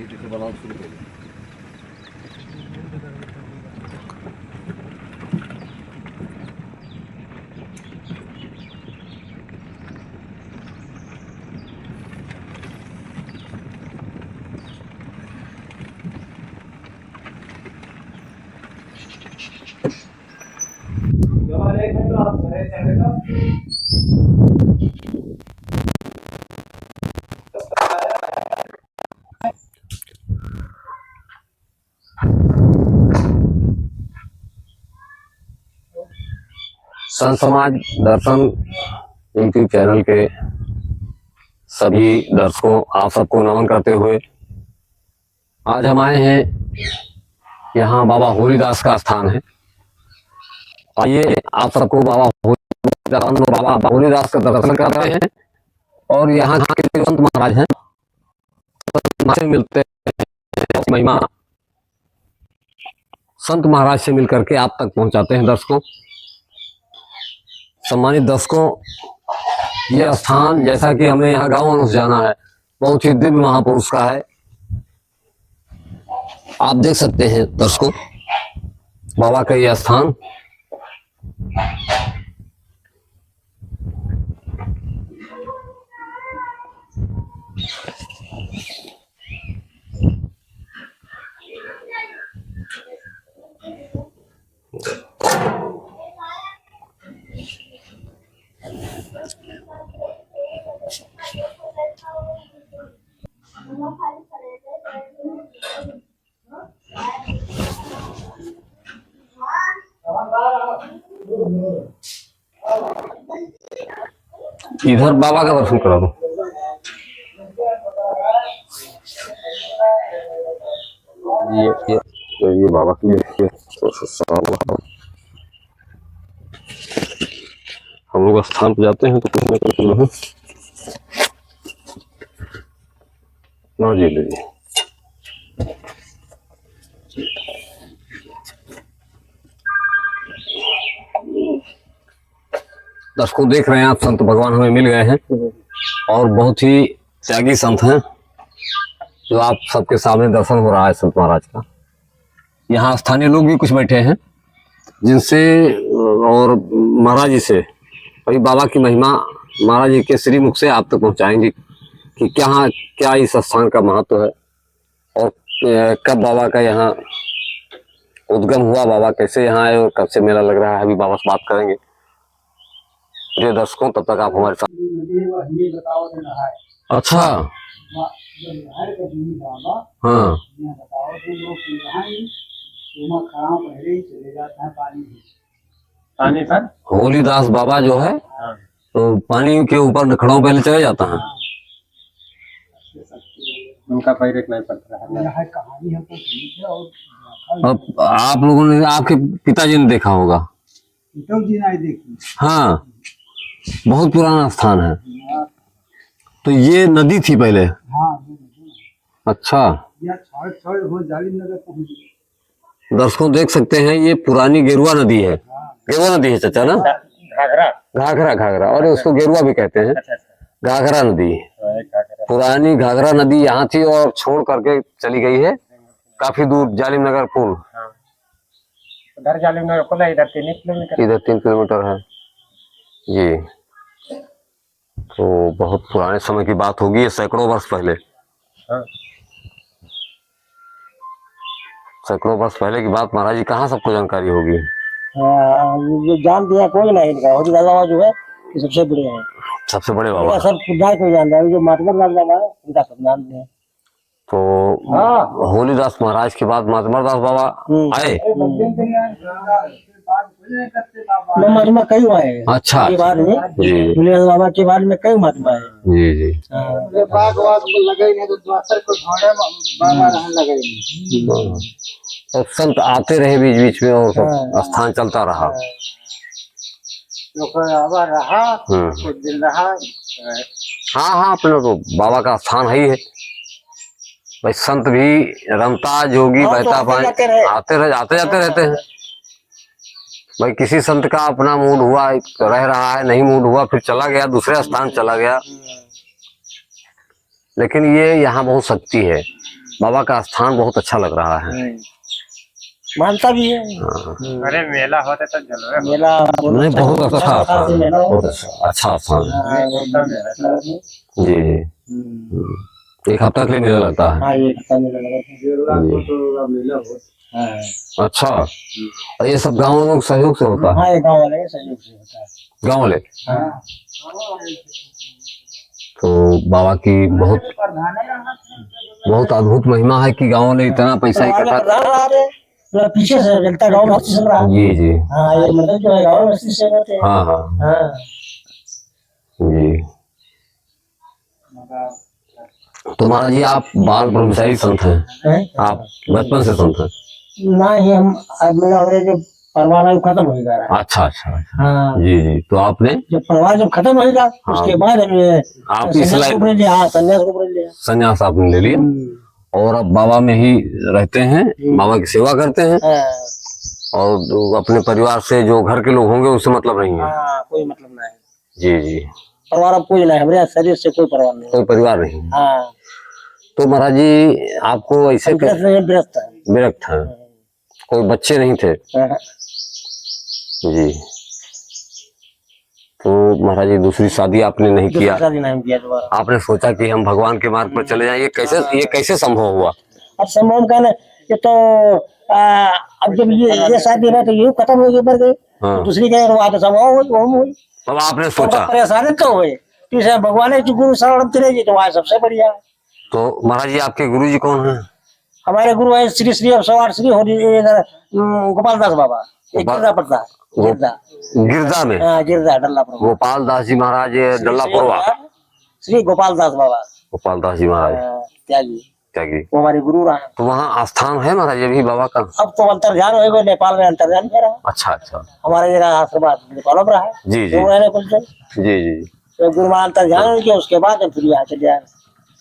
जैसे बनाना शुरू करें। संत समाज दर्शन यूट्यूब चैनल के सभी दर्शकों आप सबको नमन करते हुए आज हम आए हैं, यहाँ बाबा होलीदास का स्थान है। आइए आप सबको बाबा होलीदास का दर्शन कर रहे हैं और यहाँ के जो संत महाराज हैं से मिलते हैं, महिमा संत महाराज से मिलकर के आप तक पहुंचाते हैं। दर्शकों, सम्मानित दर्शकों, यह स्थान जैसा कि हमने यहाँ गांव से जाना है, बहुत ही दिव्य महापुरुष का है। आप देख सकते हैं दर्शकों, बाबा का यह स्थान इधर बाबा का दर्शन करा दो। ये बाबा की हम लोग स्थान पे जाते हैं तो कुछ ना कुछ ना जी लीजिए। दर्शकों, देख रहे हैं आप, संत भगवान हमें मिल गए हैं और बहुत ही त्यागी संत हैं जो आप सबके सामने दर्शन हो रहा है संत महाराज का। यहाँ स्थानीय लोग भी कुछ बैठे हैं जिनसे और महाराज जी से अभी बाबा की महिमा महाराज जी के श्रीमुख से आप तक पहुँचाएंगे कि क्या इस स्थान का महत्व है और कब बाबा का यहाँ उद्गम हुआ, बाबा कैसे यहाँ आए और कब से मेला लग रहा है। अभी बाबा से बात करेंगे। प्रिय दर्शकों, तब तक आप हमारे साथ। अच्छा, हाँ, पानी पर होलीदास बाबा जो है तो पानी के ऊपर नखड़ों पहले चले जाता है। उनका पैर नहीं पड़ता है। अब आप लोगों ने, आपके पिताजी ने देखा होगा। हाँ, बहुत पुराना स्थान है। तो ये नदी थी पहले। अच्छा, दर्शकों देख सकते हैं, ये पुरानी गेरुआ नदी है। गेरुआ नदी है चाचा ना? घाघरा और उसको गेरुआ भी कहते हैं। घाघरा नदी, पुरानी घाघरा नदी यहाँ थी और छोड़ करके चली गई है काफी दूर। जालिम नगर पुल, उधर जालिम नगर पुल है, इधर 3 किलोमीटर है ये। तो बहुत पुराने समय की बात होगी, सैकड़ों वर्ष पहले। सैकड़ों वर्ष पहले की बात। महाराज जी कहाँ सबको जानकारी होगी? जो जान दिया कोई नहीं, बाबा जो है सबसे बड़े हैं, सबसे बड़े बाबा। सब खुदा को जान रहा है। जो मातबर बाबा है उनका सब नाम है। तो होलीदास महाराज के बाद मातमरदास बाबा आए। महात्मा कई आए। अच्छा, के बाद में होलीदास बाबा के बाद में कई महात्मा है। जी। और संत आते रहे बीच बीच में और स्थान चलता रहा। कुछ दिन रहा। हाँ, अपने तो बाबा का स्थान है ही है भाई। संत भी रमता जोगी बहता पानी आते जाते रहते हैं भाई। किसी संत का अपना मूड हुआ रह रहा है, नहीं मूड हुआ फिर चला गया, दूसरे स्थान चला गया। लेकिन ये यहाँ बहुत शक्ति है। बाबा का स्थान बहुत अच्छा लग रहा है। मानता भी है। अरे मेला होता तो जलवे मेला नहीं, बहुत अच्छा प्रकार से स्थान, मेला बहुत होता अच्छा स्थान है। है। हाँ, जी जी। एक हफ्ता के लिए मेला लगता है। हाँ, एक हफ्ता मेला लगा था। हाँ, अच्छा, और ये सब गाँव लोग सहयोग से होता है? हाँ, ये गाँव वाले के सहयोग से होता है। गाँव वाले। हाँ, तो बाबा की बहुत बहुत अद्भुत महिमा है कि गाँव वाले इतना पैसा इकट्ठा। तो पीछे से जनता गाँव में चल रहा है। जी जी। हाँ, ये मतलब जो है गाँव में से होते हैं। हाँ हाँ हाँ, जी। तो महाराज जी आप बाल ब्रह्मचारी संत हैं, हैं? आप बचपन से संत हैं? ना ये हम अब मेरा हो जो परिवार है वो खत्म हो जा रहा है। अच्छा अच्छा अच्छा। हाँ, जी जी। तो आपने जब परिवार जब खत्म होगा उसके बाद हम ये आप इस संन्यास लाइन को ले लिया। हाँ, संन्यास को ले लिया। संन्यास आपने ले लिया और अब बाबा में ही रहते हैं, बाबा की सेवा करते हैं हाँ, और अपने परिवार से जो घर के लोग होंगे उससे मतलब नहीं है। हाँ, कोई मतलब नहीं है। जी जी। परिवार अब कोई नहीं, हमारे शरीर से कोई परवाह नहीं। कोई परिवार नहीं। हाँ, तो महाराज जी आपको ऐसे व्यस्त है। विरक्त हैं, कोई बच्चे नहीं थे? हाँ, जी। तो महाराज जी दूसरी शादी आपने नहीं किया? शादी नहीं किया दोबारा। आपने सोचा कि हम भगवान के मार्ग पर चले जाएं, ये कैसे संभव हुआ? अब संभव का ना, ये तो अब जब ये शादी ना तो ये खत्म हो गई, मर गई। हाँ। तो दूसरी जगह वहाँ तो संभव हुई, वो हुई। तब आपने सोचा, परेशानी तो हुई, तीसरा भगवान जो गुरु शरण चलेगी तो वहाँ सबसे बढ़िया है। तो महाराज जी आपके गुरु जी कौन हैं? हमारे गुरु है श्री श्री सवार श्री गोपाल दास बाबा, एक गिरदा पड़ता है, गिरदा। गिरदा में? हाँ, गिरदा डल्ला पर गोपाल दास जी महाराज डल्ला पुरवा। श्री गोपाल दास बाबा, गोपाल दास जी महाराज त्यागी, त्यागी, वो हमारे गुरु रहा। तो वहाँ आस्थान है महाराज अभी बाबा का? अब तो अंतर्ध्यान हो गए, नेपाल में अंतर्ध्यान किया रहा। अच्छा अच्छा। हमारे जगह आशीर्वाद नेपाल में रहा है। जी जी रहने कुछ जी जी। तो गुरु महाराज अंतर्ध्यान हो गया, उसके बाद फिर यहाँ चले आए।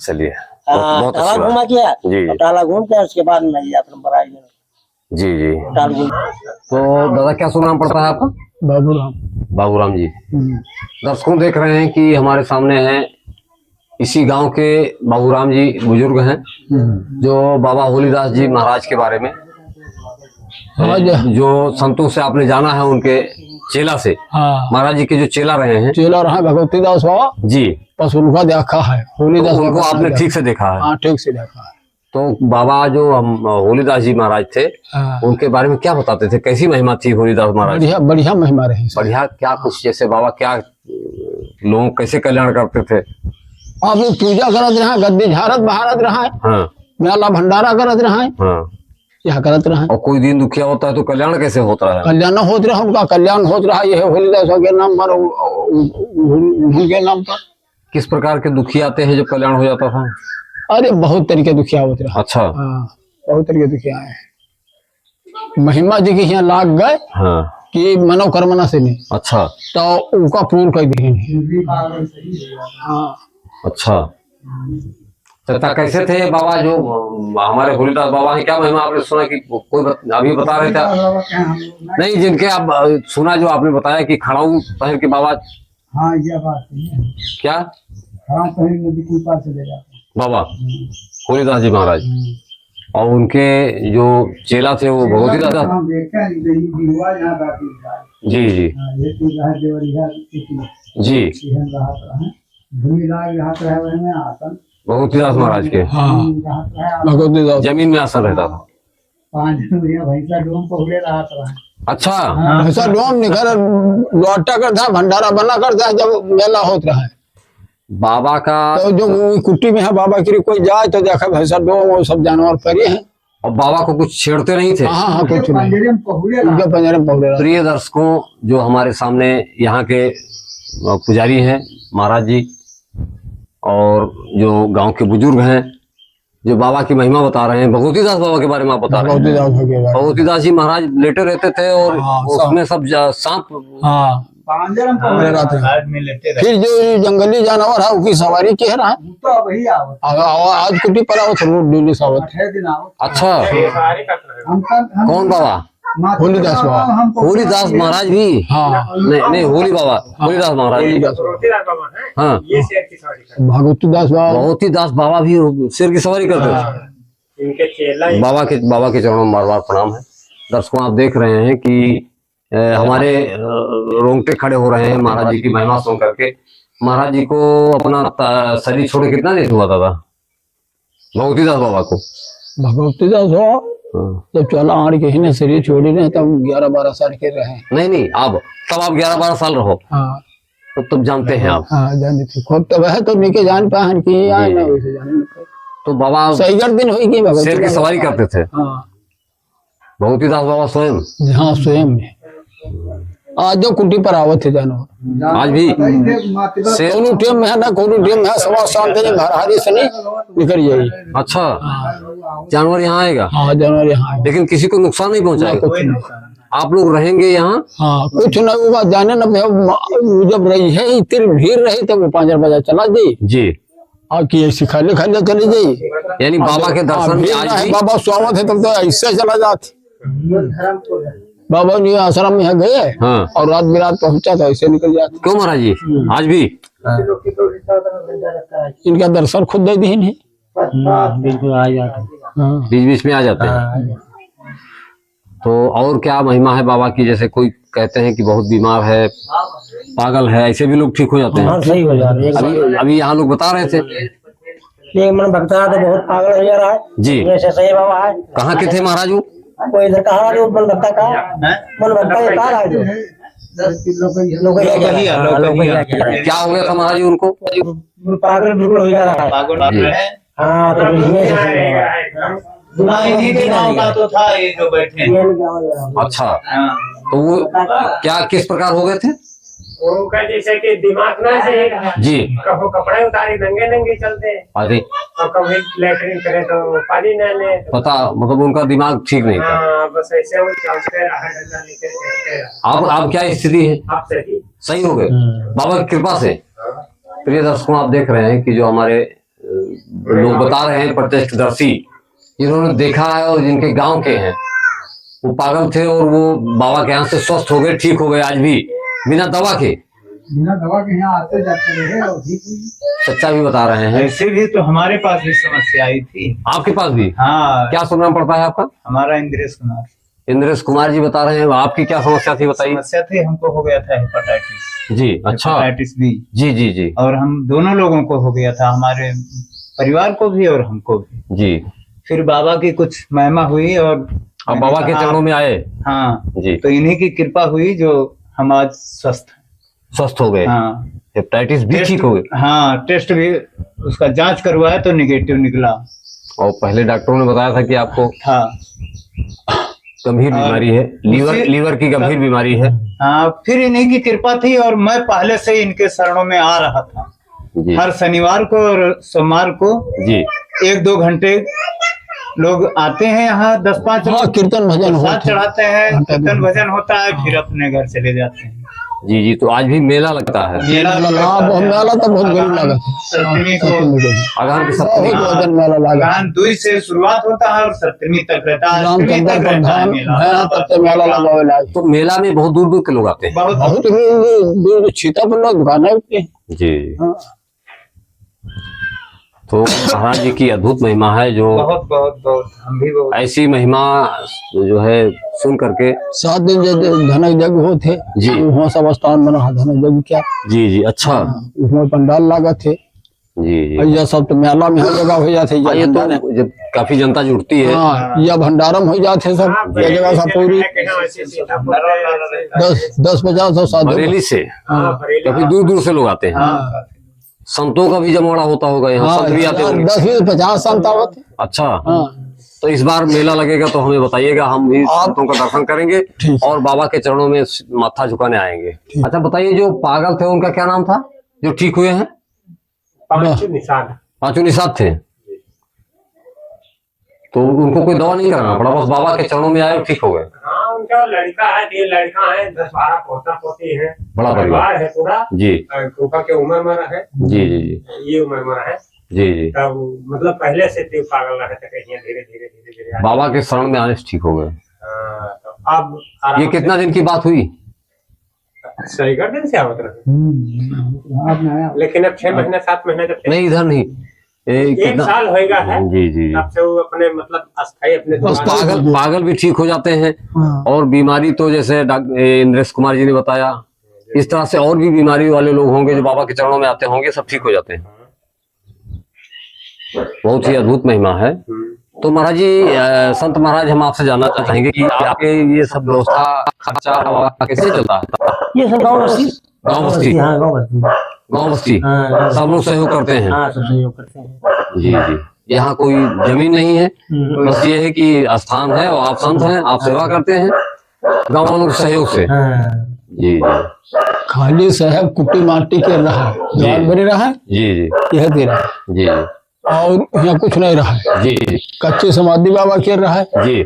चलिए, हाँ, बहुत टाला अच्छा। घूमा किया, जी टाला घूम के उसके बाद में यात्रा पर आई। जी जी। टाल घूम तो दादा क्या सुनाम पड़ता है आपका? बाबूराम। बाबूराम जी। दर्शकों देख रहे हैं कि हमारे सामने हैं इसी गांव के बाबूराम जी, बुजुर्ग हैं जो बाबा होलीदास जी महाराज के बारे में, जो संतों से आपने जाना है, उनके चेला से, महाराज जी के जो चेला रहे हैं, चेला रहा भगवती दास बाबा जी, बस उनका देखा है। होलीदास उनको आपने ठीक से देखा है? हाँ, ठीक से देखा है। तो बाबा जो हम होलीदास जी महाराज थे, उनके बारे में क्या बताते थे, कैसी महिमा थी होलीदास महाराज? बढ़िया बढ़िया महिमा रही। बढ़िया क्या? कुछ जैसे बाबा क्या लोगों कैसे कल्याण करते थे? आप लोग पूजा करत रहा, गद्दी झारत बहारत रहा, हाँ मेला भंडारा करत रहा, हाँ, यह करत रहा। और कोई दिन दुखिया होता है तो कल्याण कैसे होता है? कल्याण होत रहा, उनका कल्याण होत रहा। यह होलीदास के नाम पर, उनके नाम पर। किस प्रकार के दुखी आते हैं जब कल्याण हो जाता था? अरे बहुत तरीके दुखिया होते रहा। अच्छा। हाँ, बहुत तरीके दुखिया है। महिमा जी के यहाँ लाग गए हाँ। कि मनोकामना से नहीं, अच्छा, तो उनका पूर्ण कर दिए। हाँ, अच्छा। तथा कैसे थे बाबा जो हमारे होलीदास बाबा हैं? क्या महिमा आपने सुना कि कोई अभी बता रहे थे नहीं, जिनके आप सुना जो आपने बताया कि खड़ाऊ पहन के बाबा? हाँ, ये बात है। क्या? खड़ा पहन नदी के ऊपर चले जाते बाबा होलीदास जी महाराज, और उनके जो चेला थे वो भगवती दादा। जी जी जी, भगवती दास महाराज के भगवती दास जमीन में आसन रहता था। अच्छा, ऐसा डोम निकल लौटा कर था, भंडारा बना कर था जब मेला होता रहा है। बाबा का तो जो कुट्टी में है बाबा की कोई जाए तो देखा भैंसा डोम और सब जानवर पड़े हैं, और बाबा को कुछ छेड़ते नहीं थे? हाँ हाँ, कुछ नहीं, उनके पंजरे में पकड़े। प्रिय दर्शकों, जो हमारे सामने यहाँ के पुजारी हैं महाराज जी, और जो गांव के बुजुर्ग हैं जो बाबा की महिमा बता रहे हैं, भगवती दास बाबा के बारे में आप बता रहे हैं। भगवती दास जी महाराज लेटे रहते थे और उसमें सब सांप फिर जो जंगली जानवर है उसकी सवारी की है ना, आज कुटी पर आओ डेली सावत। अच्छा, कौन बाबा? होलीदास बाबा। होलीदास महाराज भी? हाँ, नहीं होली बाबा, होलीदास महाराज जी। हाँ, भगवती दास बाबा। भगवती दास बाबा भी शेर की सवारी करते थे? इनके चेला ही बाबा के चरणों में बार बार प्रणाम है। दर्शकों, आप देख रहे हैं कि हमारे रोंगटे खड़े हो रहे हैं महाराज जी की महिमा सुन करके। महाराज जी को अपना शरीर छोड़ के कितना दिन हुआ था भगवती दास बाबा को? भगवती दास हो हाँ। जब चौला आड़ के ही ने शरीर छोड़ी ने तब 11-12 साल के रहे। नहीं, अब तब आप 11-12 साल रहो, हाँ तब जानते हैं आप। हाँ जानी थी खुद तो वह तो निके जान पाहन की आए जी, ना जी। वैसे जाने नहीं पाए। तो बाबा सही कर दिन हुई की भगवती शेर की दास सवारी करते थे हाँ भगवती दास बाबा स्वयं। हाँ स्वयं में। आज जो कुटी पर आवत है जानवर आज भी शेर। कोनो टेम में है ना कोनो टेम में है सवा शाम के घर हारी से नहीं निकल जाई। अच्छा, जानवर यहाँ आएगा हाँ जानवर यहाँ है। लेकिन किसी को नुकसान नहीं पहुंचाएगा। कुछ नहीं आप लोग रहेंगे यहाँ? हाँ कुछ नहीं होगा जाने ना मैं जब रही है इतनी भीड़ रही तब वो 5 बजे चला जाई जी। आके ऐसी खाली खाली चली जाई। यानी बाबा के दर्शन में आज भी बाबा स्वागत है तब तो ऐसे चला जाते। बाबा जी आश्रम में गए हाँ। और रात बिरात पहुंचा था ऐसे निकल जाते। क्यों महाराज जी? आज भी इनका दर्शन खुद दे दी नहीं। बिल्कुल आ जाते। हाँ बीच बीच में आ जाते हैं। तो और क्या महिमा है बाबा की? जैसे कोई कहते हैं कि बहुत बीमार है, पागल है, ऐसे भी लोग ठीक हो जाते हैं। सही हो जा रही है। अभी यहाँ लोग बता रहे थे। एक मन भक्ता तो बहुत पागल हो जा रहा है जी। जैसे सही बाबा है। कहाँ के थे महाराज वो? कोई इधर कहा जो मन भक्ता का मन भक्ता ये कहा है जो लोकहिया क्या हो गया था महाराज जी उनको? पागल बिल्कुल हो जा रहा है। जी। हाँ तो इन्हीं के नाम का तो था ये जो बैठे हैं। अच्छा, तो वो क्या किस प्रकार हो गए थे? उनका जैसे कि दिमाग ना से जी। कभी कपड़े उतारे नंगे नंगे चलते अरे और कभी लैटरिन करे तो पानी न ले। पता, मतलब उनका दिमाग ठीक नहीं था। हाँ बस ऐसे वो चलते रहा डंडा लेके चलते रहा। अब क्या स्थिति है? आप सही सही हो गए बाबा की कृपा से। प्रिय दर्शकों, आप देख रहे हैं कि जो हमारे लोग बता रहे हैं, प्रत्यक्षदर्शी जिन्होंने देखा है और जिनके गांव के हैं, वो पागल थे और वो बाबा के यहाँ से स्वस्थ हो गए, ठीक हो गए आज भी बिना दवा के यहाँ आते जाते रहे और ठीक हुई। सच्चा भी बता रहे हैं। ऐसे भी तो हमारे पास भी समस्या आई थी। आपके पास भी? हाँ, क्या सुनना पड़ता है आपका? हमारा इंद्रेश कुमार। इंद्रेश कुमार जी बता रहे हैं। आपकी क्या समस्या थी बताइए। समस्या थी, हमको हो गया था हेपेटाइटिस। जी। अच्छा। Hepatitis B. जी जी जी और हम दोनों लोगों को हो गया था, हमारे परिवार को भी और हमको भी। जी। फिर बाबा की कुछ महिमा हुई और अब बाबा के चरणों में आए। हाँ जी। तो इन्हीं की कृपा हुई जो हम आज स्वस्थ हैं। स्वस्थ हो गए। हाँ हेपेटाइटिस भी ठीक हो गए। हाँ टेस्ट भी उसका जांच करवाया तो निगेटिव निकला। और पहले डॉक्टरों ने बताया था कि आपको था गंभीर बीमारी है, लीवर की गंभीर बीमारी है। हाँ, फिर इन्हीं की कृपा थी और मैं पहले से ही इनके शरणों में आ रहा था। जी हर शनिवार को और सोमवार को जी 1-2 घंटे लोग आते हैं यहाँ, 10-5 हाँ कीर्तन भजन साथ होते चढ़ाते हैं, कीर्तन भजन होता है, फिर अपने घर चले जाते हैं। जी जी। तो आज भी मेला लगता है। मेला मेला तो बहुत गरीब लगा था। सप्तमी को अगहन की सप्तमी। बहुत वजन मेला लगा। अगहन 2 से शुरुआत होता है और सप्तमी तक रहता है। अष्टमी रामचंद्र तक रहता है प्रधान मेला। भैया तब से मेला लगा हुआ है। तो मेला में बहुत दूर दूर के लोग आते हैं। बहुत बहुत दूर छीता पर लोग दुकानें होती हैं। जी। हाँ। तो महाराज जी की अद्भुत महिमा है, जो बहुत बहुत बहुत हम भी बहुत ऐसी महिमा जो है सुन करके। 7 दिन जो धनक यज्ञ होते जी। वहाँ सब स्थान बना धनक यज्ञ क्या जी जी। अच्छा। उसमें पंडाल लगा थे। जी जी। यह सब तो मेला में हर जगह हो जाते हाँ, ये तो जब काफी जनता जुटती है। हाँ यह भंडारम हो जाते सब ये जगह सब पूरी 10-50 और 7 बरेली से काफी दूर दूर से लोग आते हैं। हाँ संतों का भी जमवाड़ा होता होगा यहाँ, संत भी आते होंगे। 10-50 संत आवत। अच्छा। हाँ तो इस बार मेला लगेगा तो हमें बताइएगा, हम भी संतों का दर्शन करेंगे ठीक। और बाबा के चरणों में माथा झुकाने आएंगे। अच्छा बताइए, जो पागल थे उनका क्या नाम था जो ठीक हुए हैं? पांच निशान। पांचों निषाद थे। तो उनको कोई दवा नहीं कराना पड़ा, बस बाबा के चरणों में आए और ठीक हो गए। हाँ उनका लड़का है, 3 लड़का है, 10-12 पोता पोती है। बड़ा परिवार है पूरा। जी फूफा के उम्र में है, जी जी जी ये उम्र में है। जी जी। तब मतलब पहले से थे पागल रहे थे, कहीं धीरे धीरे धीरे धीरे आगे। बाबा के शरण में आने से ठीक हो गए। हाँ, तो अब आराम ये कितना दिन की बात हुई? से सही कर दिन से आवत रहे, लेकिन अब 6 महीने 7 महीने जब नहीं, इधर नहीं, ये एक कितना साल होएगा है जी जी तब से वो अपने मतलब अस्थाई अपने बस दुकान- पागल भी ठीक हो जाते हैं। हाँ। और बीमारी तो जैसे इंद्रेश कुमार जी ने बताया, इस तरह से और भी बीमारी वाले लोग होंगे जो बाबा के चरणों में आते होंगे, सब ठीक हो जाते हैं। बहुत ही अद्भुत महिमा है। तो महाराज जी, संत महाराज, हम आपसे जानना चाहेंगे कि आपके ये सब व्यवस्था खर्चा कैसे चलता है? ये सब गाँव बस्ती गाँव बस्ती, हाँ गाँव बस्ती गाँव बस्ती हाँ गाँव सब लोग सहयोग करते हैं। हाँ सब सहयोग करते हैं। जी जी। यहाँ कोई जमीन नहीं है, बस ये है कि स्थान है और आप संत हैं, आप सेवा करते हैं गाँव वालों के सहयोग से। हाँ जी जी खाली साहब कुट्टी माटी के रहा, द्वार बने रहा है, जी जी यह दे रहा है, जी और यहाँ कुछ नहीं रहा है। जी जी कच्चे समाधि बाबा के रहा है। जी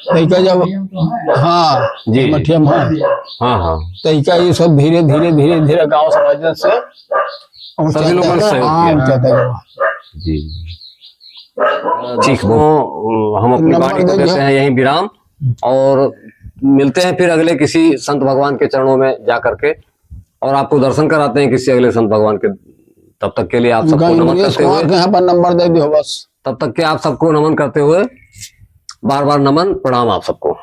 तैका जब हाँ जी। मठिया में हाँ हाँ, तैका ये सब धीरे धीरे धीरे धीरे गांव समाज से सभी लोगों ने सहयोग हाँ, किया। ऊंचा तक। जी ठीक। तो हम अपनी नंबर वाणी को दे देते दिया। हैं यहीं विराम, और मिलते हैं फिर अगले किसी संत भगवान के चरणों में जा करके, और आपको दर्शन कराते हैं किसी अगले संत भगवान के। तब तक के लिए आप सबको नमन इंद्रेश करते कुमार हुए, के यहाँ पर नंबर दे दियो बस। तब तक के आप सबको नमन करते हुए, बार बार नमन प्रणाम आप सबको।